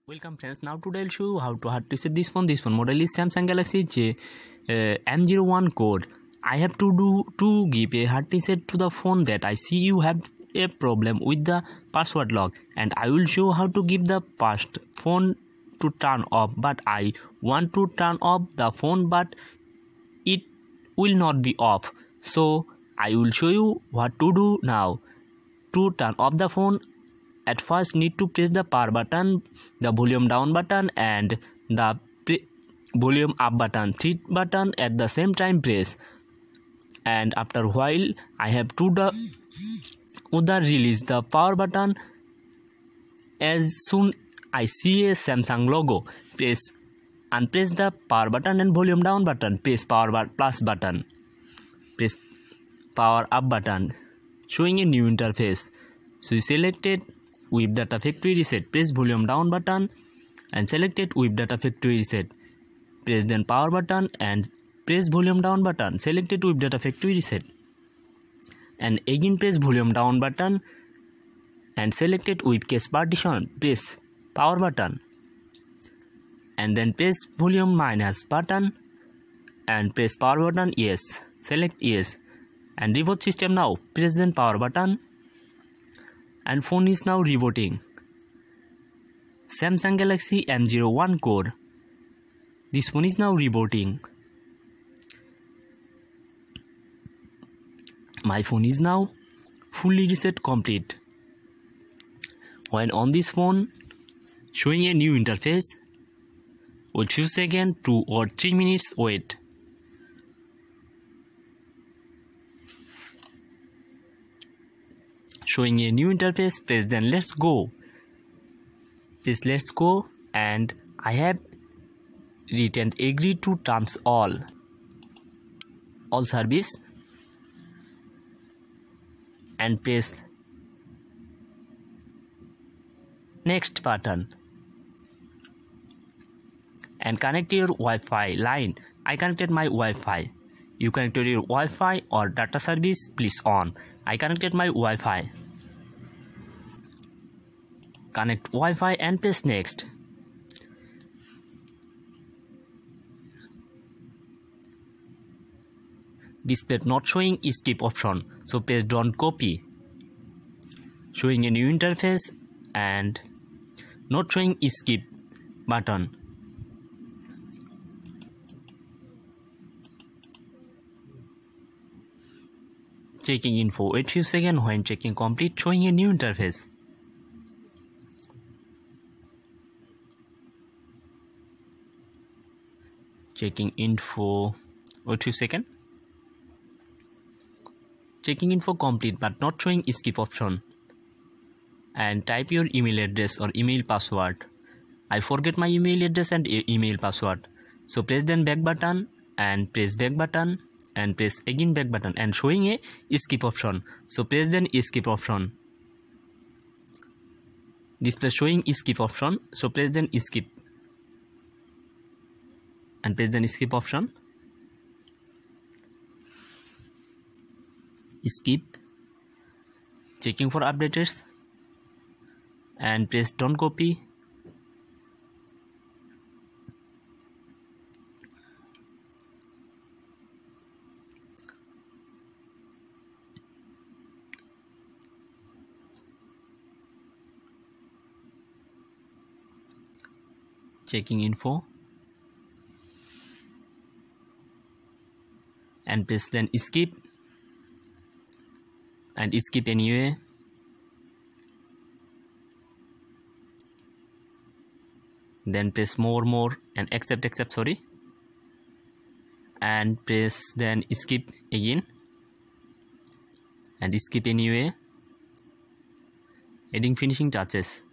Welcome friends. Now today I'll show you how to hard reset this phone. This phone model is Samsung Galaxy J M01 code. I have to give a hard reset to the phone that I see you have a problem with the password lock, and I will show how to give the past phone to turn off. But I want to turn off the phone, but it will not be off. So I will show you what to do now to turn off the phone. At first need to press the power button, the volume down button and the volume up button, 3 button at the same time press, and after a while I have to release the power button. As soon I see a Samsung logo, press the power button and volume down button, press power plus button, press power up button, showing a new interface. So you selected WIP Data Factory Reset, press volume down button and selected WIP Data Factory Reset, press then power button and press volume down button, selected WIP Data Factory Reset, and again press volume down button and selected WIP Cache Partition, press power button and then press volume minus button and press power button, yes, select yes, and reboot system now, press then power button and phone is now rebooting. Samsung Galaxy M01 code. This phone is now rebooting. My phone is now fully reset complete. When on this phone, showing a new interface, wait few seconds, 2 or 3 minutes wait. Showing a new interface, press then let's go, press let's go, and I have written agree to terms all service and press next button and connect your Wi-Fi line. I connected my Wi-Fi. You connected your Wi-Fi or data service, please on. I connected my Wi-Fi. Connect Wi-Fi and press next. Display not showing skip option, so press don't copy. Showing a new interface and not showing skip button. Checking info, wait few seconds. When checking complete, showing a new interface. Checking info, wait few seconds. Checking info complete but not showing skip option. And type your email address or email password. I forget my email address and email password. So press then back button and press back button and press again back button and showing a skip option. So press then skip option. Display showing skip option. So press then skip and press then skip option. Skip. Checking for updates and press don't copy. Checking info and press then skip and skip anyway. Then press more and accept sorry, and press then skip again and skip anyway, adding finishing touches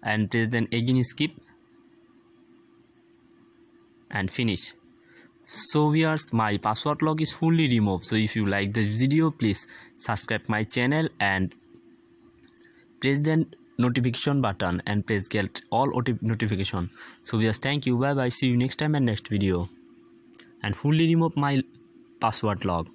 and press then again skip and finish. So viewers, my password lock is fully removed. So if you like this video, please subscribe my channel and press the notification button and press get all notification. So viewers, thank you, bye bye, see you next time and next video, and fully remove my password lock.